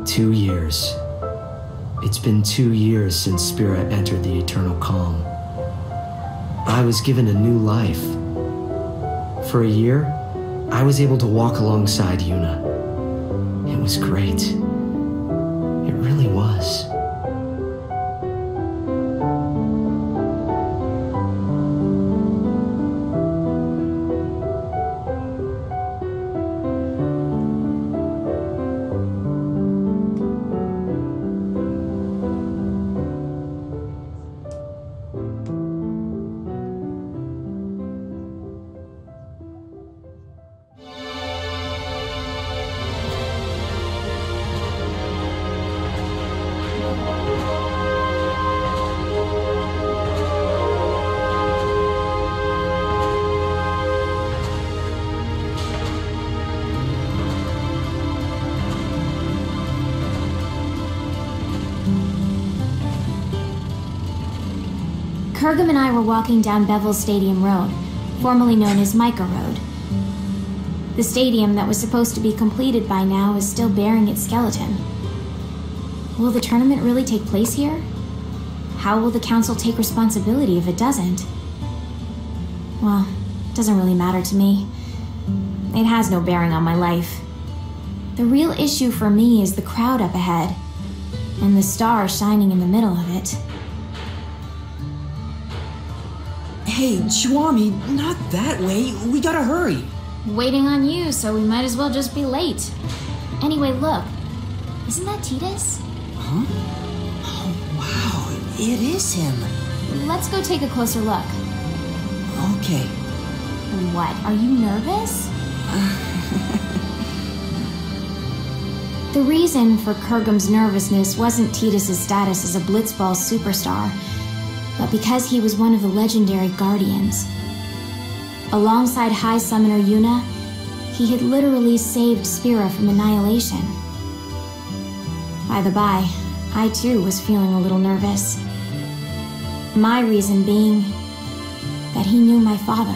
2 years. It's been 2 years since Spirit entered the eternal calm. I was given a new life. For a year, I was able to walk alongside Yuna. It was great. It really was. Kurgum and I were walking down Bevel's Stadium Road, formerly known as Micah Road. The stadium that was supposed to be completed by now is still bearing its skeleton. Will the tournament really take place here? How will the council take responsibility if it doesn't? Well, it doesn't really matter to me. It has no bearing on my life. The real issue for me is the crowd up ahead, and the star shining in the middle of it. Hey, Chiwami, not that way. We gotta hurry. Waiting on you, so we might as well just be late. Anyway, look. Isn't that Titus? Huh? Oh, wow. It is him. Let's go take a closer look. Okay. What? Are you nervous? The reason for Kurgum's nervousness wasn't Titus's status as a Blitzball superstar, but because he was one of the legendary Guardians. Alongside High Summoner Yuna, he had literally saved Spira from annihilation. By the by, I too was feeling a little nervous. My reason being that he knew my father.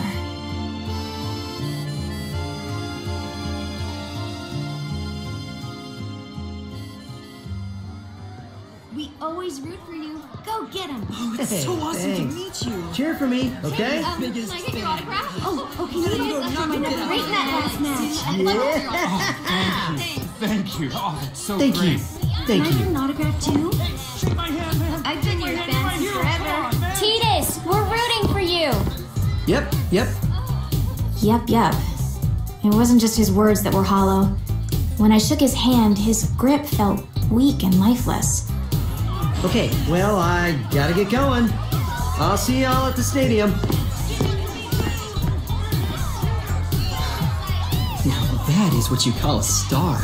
We always root for you. Go get him! Oh, it's so awesome to meet you. Cheer for me, okay? Can I get your autograph? Oh, okay. No, not my get number. it. Great in that last match. Thank you. Oh, that's so Thank great. you. Thank Can I get you. an autograph too? Shake my hand, man. I've been your fan since forever. Titus, we're rooting for you! Yep. Yep. It wasn't just his words that were hollow. When I shook his hand, his grip felt weak and lifeless. Okay, well, I gotta get going. I'll see y'all at the stadium. Now that is what you call a star.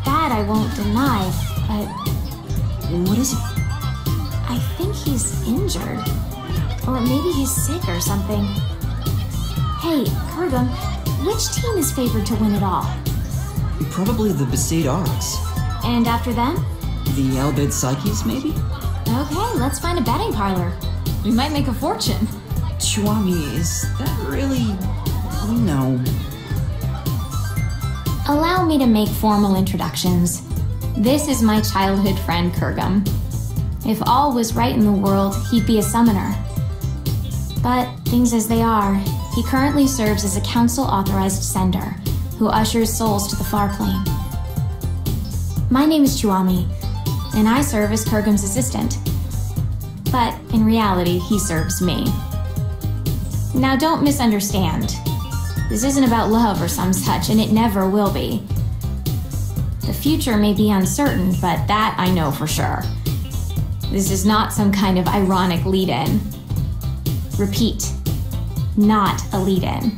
That I won't deny, but What is it? I think he's injured. Or maybe he's sick or something. Hey, Kurgum, which team is favored to win it all? Probably the Besaid Arcs. And after them? The Albed Psyches, maybe? Okay, let's find a betting parlor. We might make a fortune. Chiwami, is that really... No. Allow me to make formal introductions. This is my childhood friend, Kurgum. If all was right in the world, he'd be a summoner. But things as they are, he currently serves as a council-authorized sender, who ushers souls to the far plane. My name is Chiwami, and I serve as Kurgum's assistant. But in reality, he serves me. Now don't misunderstand. This isn't about love or some such, and it never will be. The future may be uncertain, but that I know for sure. This is not some kind of ironic lead-in. Repeat, not a lead-in.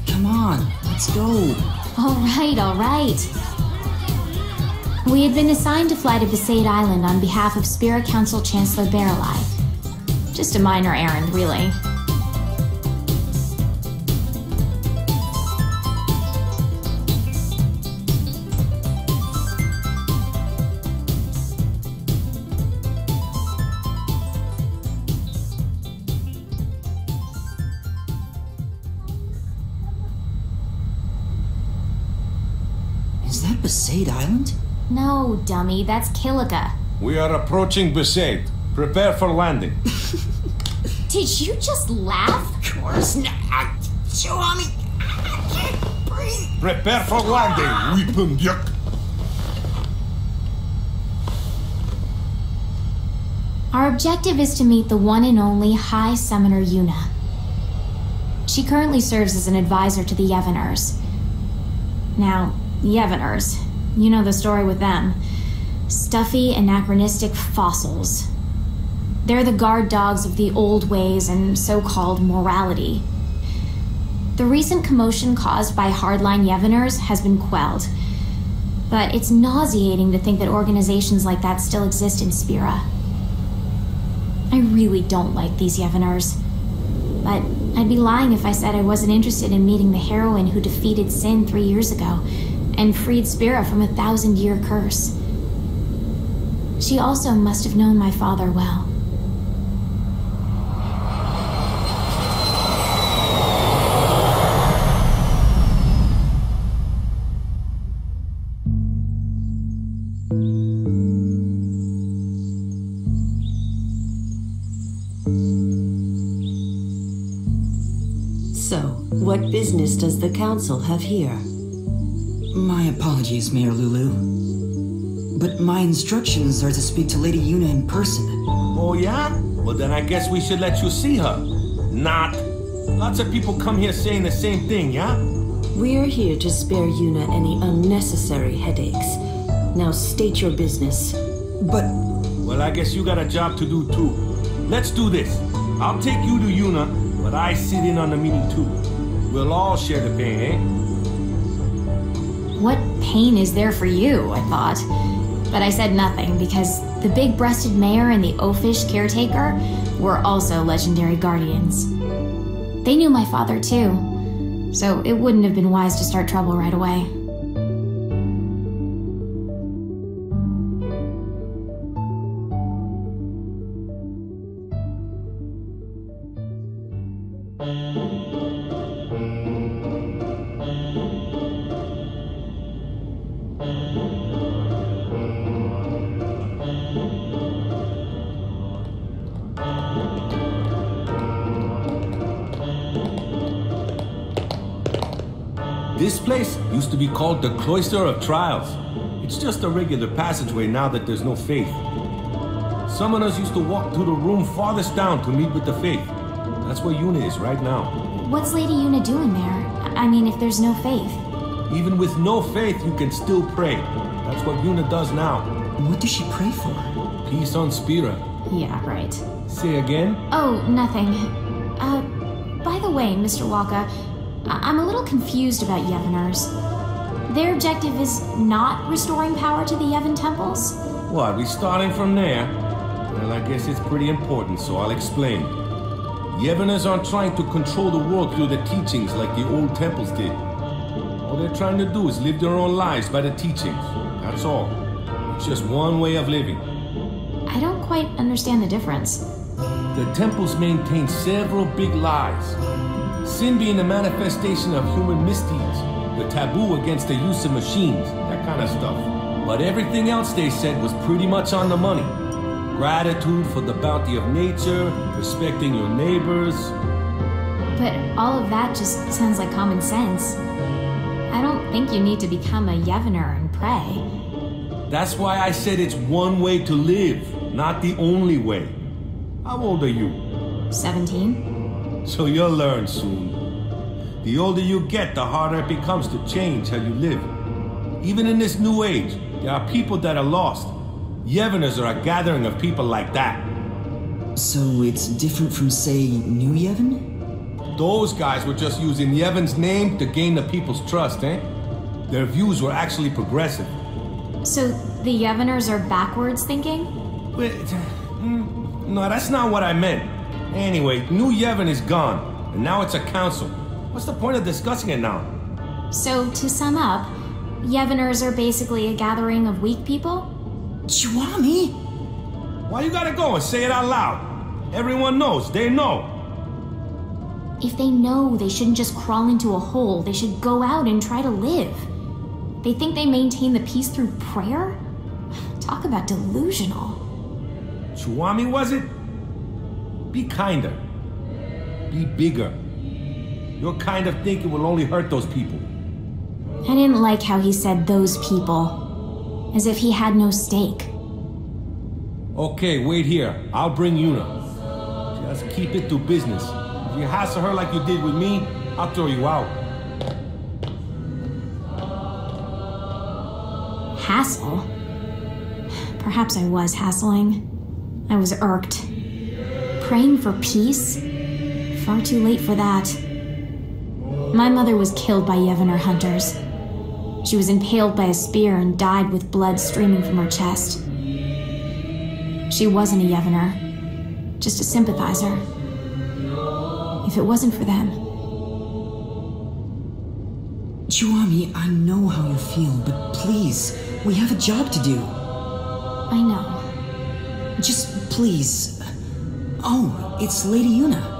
Come on, let's go. All right. We had been assigned to fly to Besaid Island on behalf of Spirit Council Chancellor Barrelai. Just a minor errand, really. Is that Besaid Island? No, dummy, that's Kilika. We are approaching Besaid. Prepare for landing. Did you just laugh? Of course not. Kiwami, I can't breathe. Prepare for landing, weapon yuck. Our objective is to meet the one and only High Summoner Yuna. She currently serves as an advisor to the Yevoners. Now, Yevoners, you know the story with them. Stuffy, anachronistic fossils. They're the guard dogs of the old ways and so-called morality. The recent commotion caused by hardline Yevoners has been quelled. But it's nauseating to think that organizations like that still exist in Spira. I really don't like these Yevoners. But I'd be lying if I said I wasn't interested in meeting the heroine who defeated Sin 3 years ago and freed Spira from a 1,000-year curse. She also must have known my father well. What business does the council have here? My apologies, Mayor Lulu. But my instructions are to speak to Lady Yuna in person. Oh yeah? Well then I guess we should let you see her. Not. Lots of people come here saying the same thing, yeah? We're here to spare Yuna any unnecessary headaches. Now state your business. But... Well, I guess you got a job to do too. Let's do this. I'll take you to Yuna, but I sit in on the meeting too. We'll all share the pain, eh? What pain is there for you, I thought. But I said nothing because the big-breasted mayor and the oafish caretaker were also legendary guardians. They knew my father too, so it wouldn't have been wise to start trouble right away. This place used to be called the Cloister of Trials. It's just a regular passageway now that there's no faith. Summoners used to walk through the room farthest down to meet with the faith. That's where Yuna is right now. What's Lady Yuna doing there? I mean, if there's no faith. Even with no faith, you can still pray. That's what Yuna does now. What does she pray for? Peace on Spira. Yeah, right. Say again? Oh, nothing. By the way, Mr. Waka, I'm a little confused about Yevoners. Their objective is not restoring power to the Yevon temples? What, we starting from there? Well, I guess it's pretty important, so I'll explain. Yevoners aren't trying to control the world through the teachings like the old temples did. All they're trying to do is live their own lives by the teachings. That's all. It's just one way of living. I don't quite understand the difference. The temples maintain several big lies. Sin being a manifestation of human misdeeds, the taboo against the use of machines, that kind of stuff. But everything else they said was pretty much on the money. Gratitude for the bounty of nature, respecting your neighbors. But all of that just sounds like common sense. I don't think you need to become a Yevoner and pray. That's why I said it's one way to live, not the only way. How old are you? 17. So you'll learn soon. The older you get, the harder it becomes to change how you live. Even in this new age, there are people that are lost. Yevoners are a gathering of people like that. So it's different from, say, New Yevon? Those guys were just using Yevon's name to gain the people's trust, eh? Their views were actually progressive. So the Yevoners are backwards thinking? Wait, no, that's not what I meant. Anyway, New Yevon is gone, and now it's a council. What's the point of discussing it now? So, to sum up, Yevoners are basically a gathering of weak people? Chwami! Why you gotta go and say it out loud? Everyone knows, they know. If they know, they shouldn't just crawl into a hole. They should go out and try to live. They think they maintain the peace through prayer? Talk about delusional. Chuami, was it? Be kinder. Be bigger. Your kind of thinking will only hurt those people. I didn't like how he said those people. As if he had no stake. Okay, wait here. I'll bring Yuna. Just keep it to business. If you hassle her like you did with me, I'll throw you out. Hassle? Perhaps I was hassling. I was irked. Praying for peace? Far too late for that. My mother was killed by Yevner hunters. She was impaled by a spear and died with blood streaming from her chest. She wasn't a Yevner, just a sympathizer. If it wasn't for them... Chuami, I know how you feel, but please, we have a job to do. I know. Just please. Oh, it's Lady Yuna.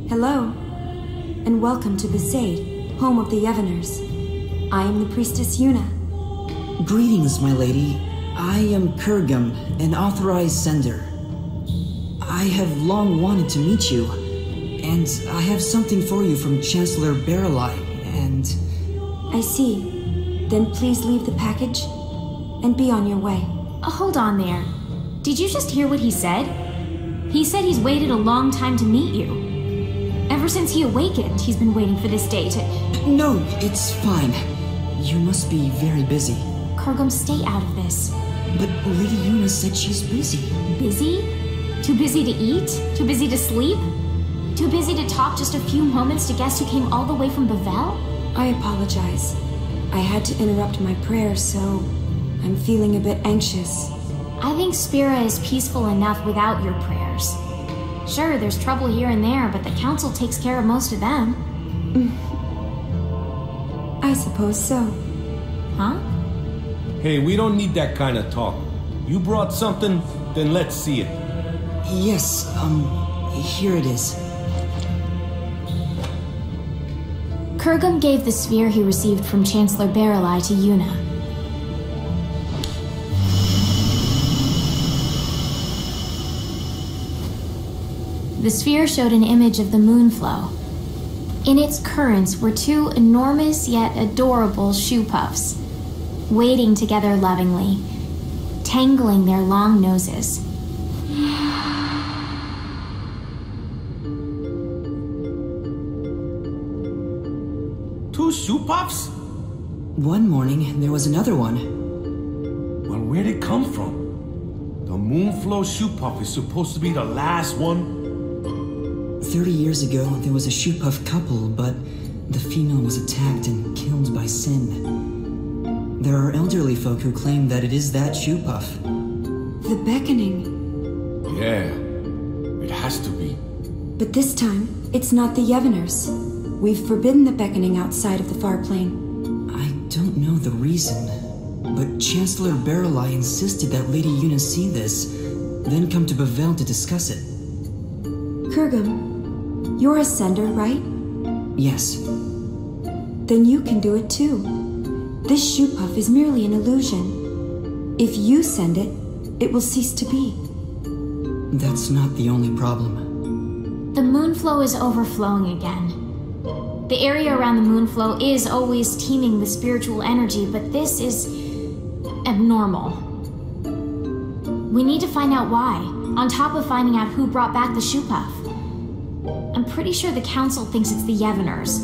Hello, and welcome to Besaid, home of the Yevners. I am the priestess Yuna. Greetings, my lady. I am Kurgum, an authorized sender. I have long wanted to meet you, and I have something for you from Chancellor Baralai, and... I see. Then please leave the package, and be on your way. Hold on there. Did you just hear what he said? He said he's waited a long time to meet you. Ever since he awakened, he's been waiting for this day to... No, it's fine. You must be very busy. Kurgum, stay out of this. But Lady Yuna said she's busy. Busy? Too busy to eat? Too busy to sleep? Too busy to talk just a few moments to guests who came all the way from Bavel? I apologize. I had to interrupt my prayers, so I'm feeling a bit anxious. I think Spira is peaceful enough without your prayers. Sure, there's trouble here and there, but the council takes care of most of them. I suppose so. Huh? Hey, we don't need that kind of talk. You brought something, then let's see it. Yes, here it is. Kurgum gave the sphere he received from Chancellor Baralai to Yuna. The sphere showed an image of the moonflow. In its currents were two enormous yet adorable shoe puffs, wading together lovingly, tangling their long noses. Two shoe puffs? One morning, there was another one. Well, where'd it come from? The Moonflow shoe puff is supposed to be the last one? 30 years ago, there was a shoe puff couple, but the female was attacked and killed by Sin. There are elderly folk who claim that it is that shoe puff. The beckoning. Yeah, it has to be. But this time, it's not the Yevners. We've forbidden the beckoning outside of the far plane. I don't know the reason, but Chancellor Baralai insisted that Lady Yuna see this, then come to Bavel to discuss it. Kurgum, you're a sender, right? Yes. Then you can do it too. This shoe puff is merely an illusion. If you send it, it will cease to be. That's not the only problem. The moonflow is overflowing again. The area around the moonflow is always teeming with spiritual energy, but this is abnormal. We need to find out why, on top of finding out who brought back the shoe puff. I'm pretty sure the council thinks it's the Yevners.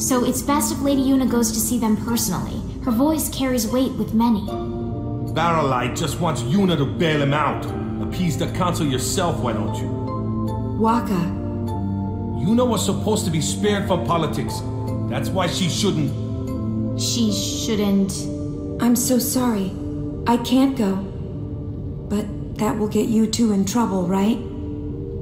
So it's best if Lady Yuna goes to see them personally. Her voice carries weight with many. Baralai just wants Yuna to bail him out. Appease the council yourself, why don't you? Waka. Yuna was supposed to be spared from politics. That's why she shouldn't... She shouldn't... I'm so sorry. I can't go. But that will get you two in trouble, right?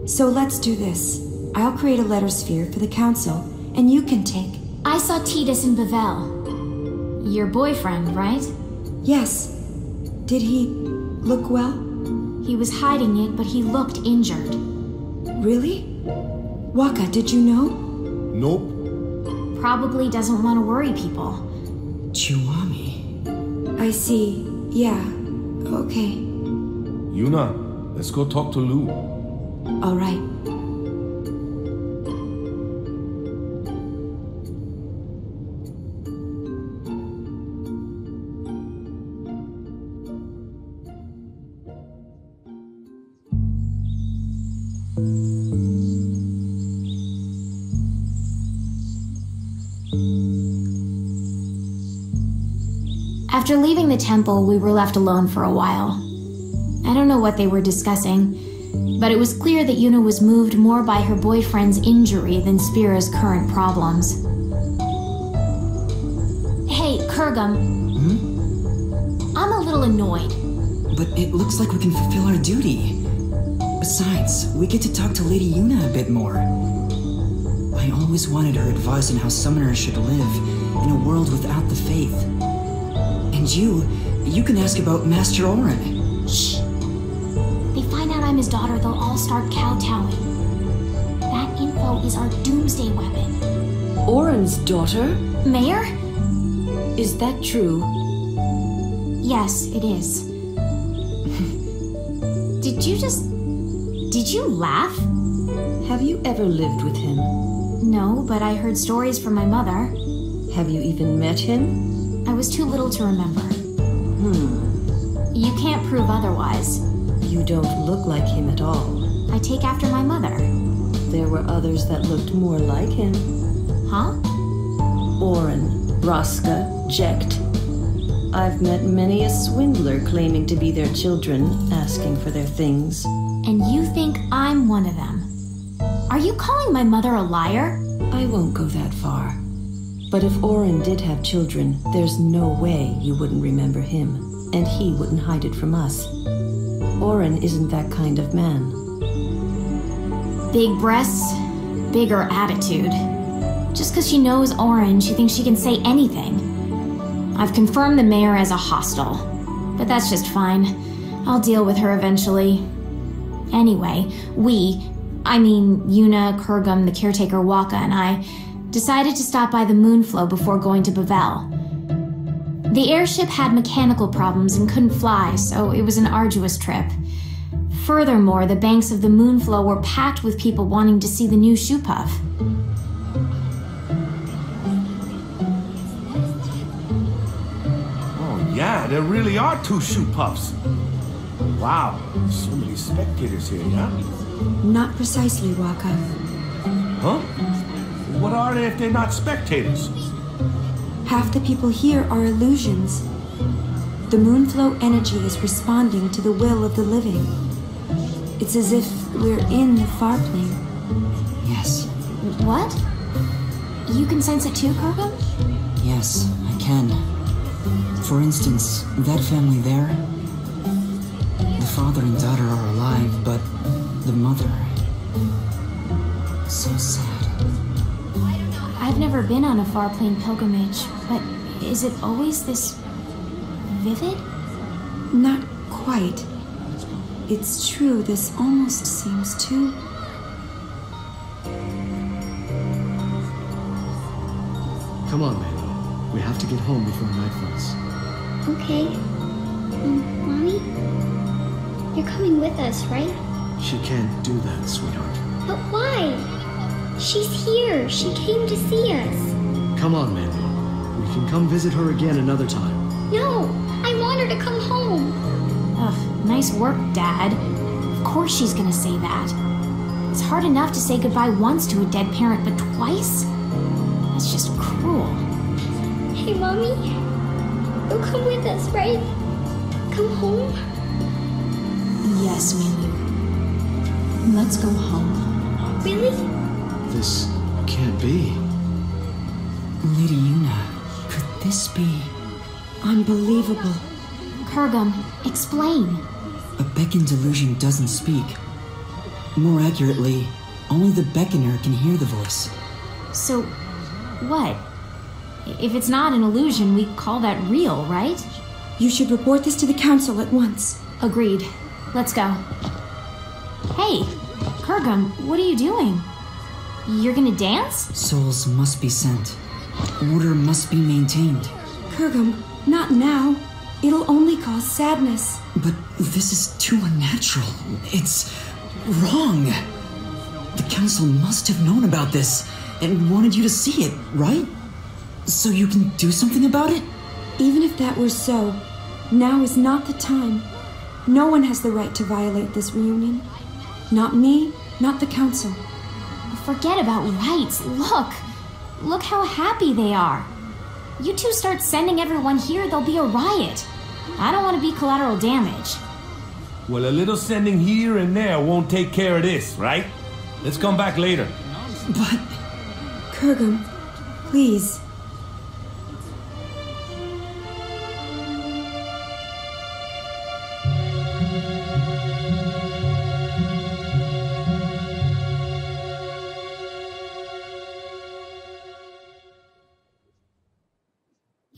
So let's do this. I'll create a letter sphere for the council, and you can take... I saw Titus in Bavel. Your boyfriend, right? Yes. Did he look well? He was hiding it, but he looked injured. Really? Waka, did you know? Nope. Probably doesn't want to worry people. Chiwami. I see. Yeah. Okay. Yuna, let's go talk to Lou. All right. After leaving the temple, we were left alone for a while. I don't know what they were discussing, but it was clear that Yuna was moved more by her boyfriend's injury than Spira's current problems. Hey, Kurgum. I'm a little annoyed. But it looks like we can fulfill our duty. Besides, we get to talk to Lady Yuna a bit more. I always wanted her advice on how summoners should live in a world without the faith. And you can ask about Master Orin. Shh. They find out I'm his daughter, they'll all start kowtowing. That info is our doomsday weapon. Orin's daughter? Mayor? Is that true? Yes, it is. Did you laugh? Have you ever lived with him? No, but I heard stories from my mother. Have you even met him? I was too little to remember. You can't prove otherwise. You don't look like him at all. I take after my mother. There were others that looked more like him. Huh? Orin, Braska, Jekt. I've met many a swindler claiming to be their children, asking for their things. And you think I'm one of them? Are you calling my mother a liar? I won't go that far. But if Orin did have children, there's no way you wouldn't remember him, and he wouldn't hide it from us. Orin isn't that kind of man. Big breasts, bigger attitude. Just because she knows Orin, she thinks she can say anything. I've confirmed the mayor as a hostile, but that's just fine. I'll deal with her eventually. Anyway, Yuna, Kurgum, the caretaker Waka, and I decided to stop by the Moonflow before going to Bavel. The airship had mechanical problems and couldn't fly, so it was an arduous trip. Furthermore, the banks of the Moonflow were packed with people wanting to see the new shoe puff. Oh yeah, there really are 2 shoe puffs. Wow, so many spectators here, yeah? Not precisely, Waka. Huh? What are they if they're not spectators? Half the people here are illusions. The Moonflow energy is responding to the will of the living. It's as if we're in the far plane. Yes. What? You can sense it too, Kurgum? Yes, I can. For instance, that family there. The father and daughter are alive, but the mother... So sad. I've never been on a far plane pilgrimage, but is it always this vivid? Not quite. It's true, this almost seems too... Come on, Manny. We have to get home before night falls. Okay. Mommy? You're coming with us, right? She can't do that, sweetheart. But why? She's here. She came to see us. Come on, Manny. We can come visit her again another time. No, I want her to come home. Ugh, nice work, Dad. Of course she's gonna say that. It's hard enough to say goodbye once to a dead parent, but twice? That's just cruel. Hey, Mommy. You'll come with us, right? Come home? Yes, Manny. Let's go home. Really? This can't be. Lady Yuna, could this be... Unbelievable. Kurgum, explain. A beckoned illusion doesn't speak. More accurately, only the beckoner can hear the voice. So, what? If it's not an illusion, we call that real, right? You should report this to the council at once. Agreed. Let's go. Hey, Kurgum, what are you doing? You're gonna dance? Souls must be sent. Order must be maintained. Kurgum, not now. It'll only cause sadness. But this is too unnatural. It's wrong. The council must have known about this and wanted you to see it, right? So you can do something about it? Even if that were so, now is not the time. No one has the right to violate this reunion. Not me, not the council. Forget about rights. Look how happy they are. You two start sending everyone here, there'll be a riot. I don't want to be collateral damage. Well, a little sending here and there won't take care of this, right? Let's come back later. But... Kurgum, please.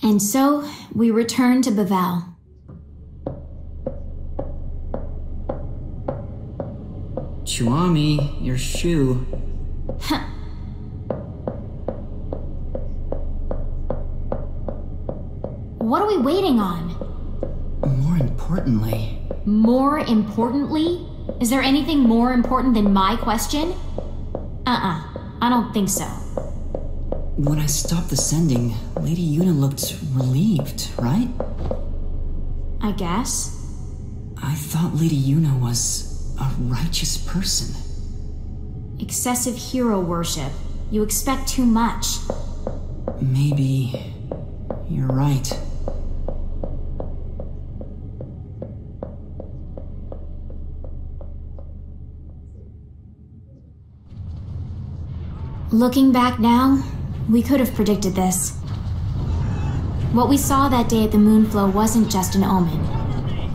And so, we return to Bavel. Chuami, your shoe. What are we waiting on? More importantly... More importantly? Is there anything more important than my question? I don't think so. When I stopped the sending, Lady Yuna looked relieved, right? I guess. I thought Lady Yuna was a righteous person. Excessive hero worship. You expect too much. Maybe... you're right. Looking back now, we could have predicted this. What we saw that day at the Moonflow wasn't just an omen.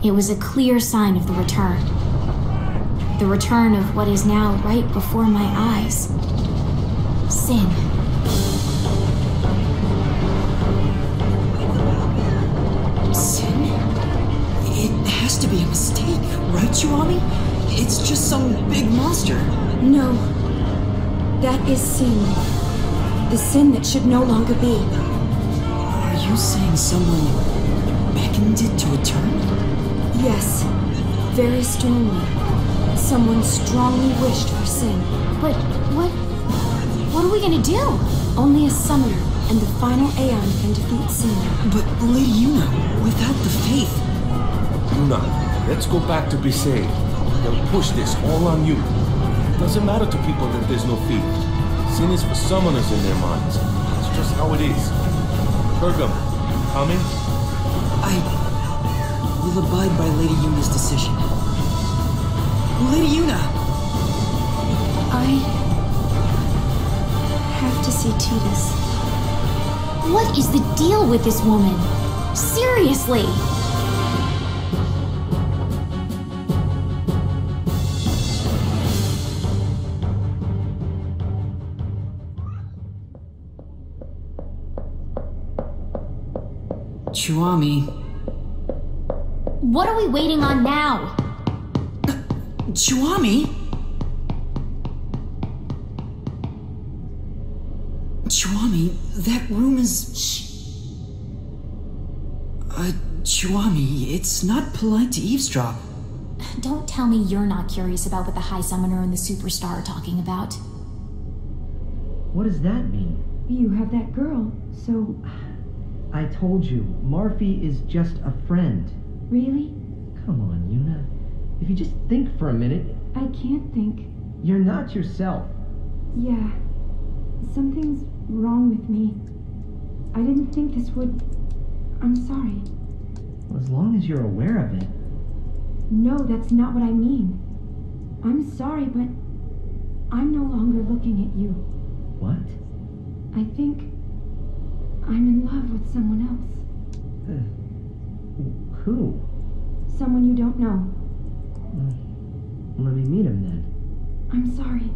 It was a clear sign of the return. The return of what is now right before my eyes. Sin. Sin? It has to be a mistake, right, Chuami? It's just some big monster. No. That is sin. The sin that should no longer be. Are you saying someone beckoned it to return? Yes. Very strongly. Someone strongly wished for sin. But what are we gonna do? Only a summoner and the final Aeon can defeat sin. But Lady Yuna, without the faith... Yuna, let's go back to Bisa. They'll push this all on you. It doesn't matter to people that there's no faith. Sin is for summoners in their minds. It's just how it is. Kurgum, coming? I will abide by Lady Yuna's decision. Lady Yuna! I have to see Tidus. What is the deal with this woman? Seriously! Chuami. What are we waiting on now? Chuami? Chuami, that room is... Shh. Chuami, it's not polite to eavesdrop. Don't tell me you're not curious about what the High Summoner and the Superstar are talking about. What does that mean? You have that girl, so... I told you, Marfi is just a friend. Really? Come on, Yuna. If you just think for a minute... I can't think. You're not yourself. Yeah. Something's wrong with me. I didn't think this would... I'm sorry. Well, as long as you're aware of it. No, that's not what I mean. I'm sorry, but I'm no longer looking at you. What? I think I'm in love with someone else. Who? Someone you don't know. Let me meet him then. I'm sorry.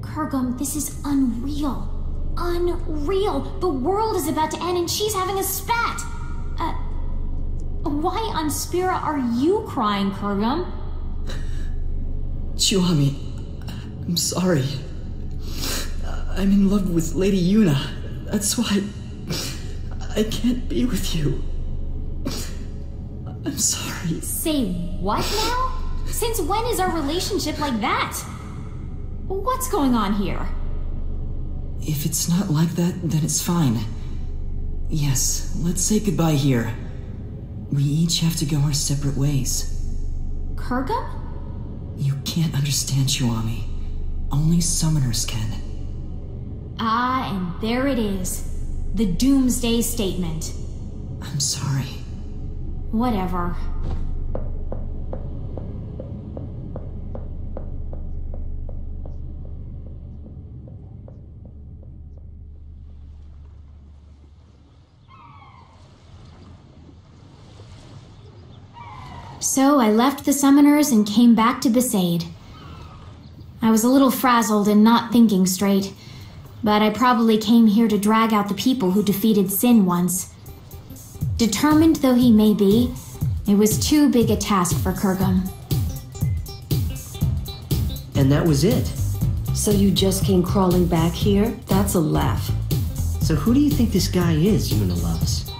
Kurgum, this is unreal. Unreal! The world is about to end and she's having a spat! Why on Spira are you crying, Kurgum? Chuami, I'm sorry. I'm in love with Lady Yuna. That's why I can't be with you. I'm sorry. Say what now? Since when is our relationship like that? What's going on here? If it's not like that, then it's fine. Yes, let's say goodbye here. We each have to go our separate ways. Kurgum? You can't understand Chiwami. Only summoners can. Ah, and there it is. The Doomsday Statement. I'm sorry. Whatever. So I left the summoners and came back to Besaid. I was a little frazzled and not thinking straight, but I probably came here to drag out the people who defeated Sin once. Determined though he may be, it was too big a task for Kurgum. And that was it. So you just came crawling back here? That's a laugh. So who do you think this guy is Yuna loves?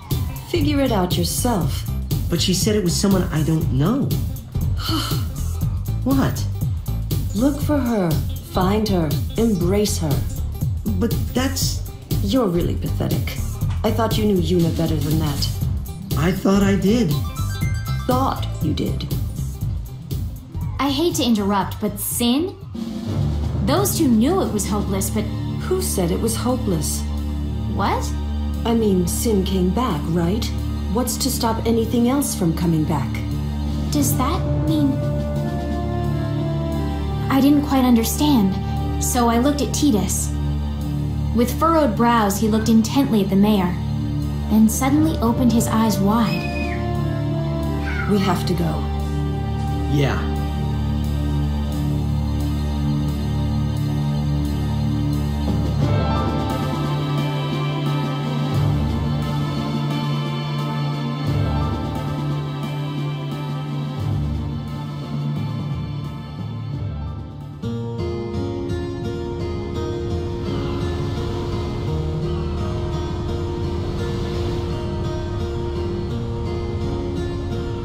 Figure it out yourself. But she said it was someone I don't know. What? Look for her. Find her. Embrace her. But that's... You're really pathetic. I thought you knew Yuna better than that. I thought I did. Thought you did. I hate to interrupt, but Sin? Those two knew it was hopeless, but... Who said it was hopeless? What? I mean, Sin came back, right? What's to stop anything else from coming back? Does that mean... I didn't quite understand, so I looked at Titus. With furrowed brows, he looked intently at the mayor, then suddenly opened his eyes wide. We have to go. Yeah.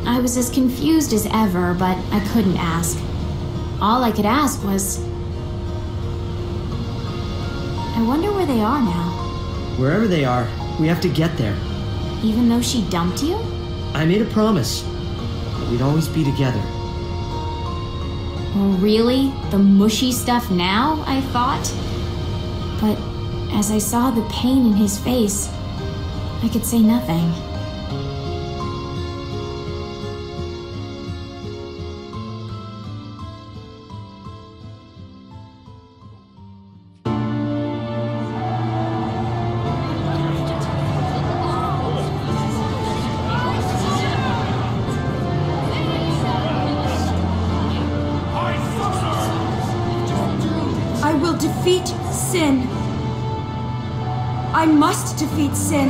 I was as confused as ever, but I couldn't ask. All I could ask was... I wonder where they are now. Wherever they are, we have to get there. Even though she dumped you? I made a promise that we'd always be together. Really? The mushy stuff now, I thought? But as I saw the pain in his face, I could say nothing. I will defeat Sin. I must defeat Sin.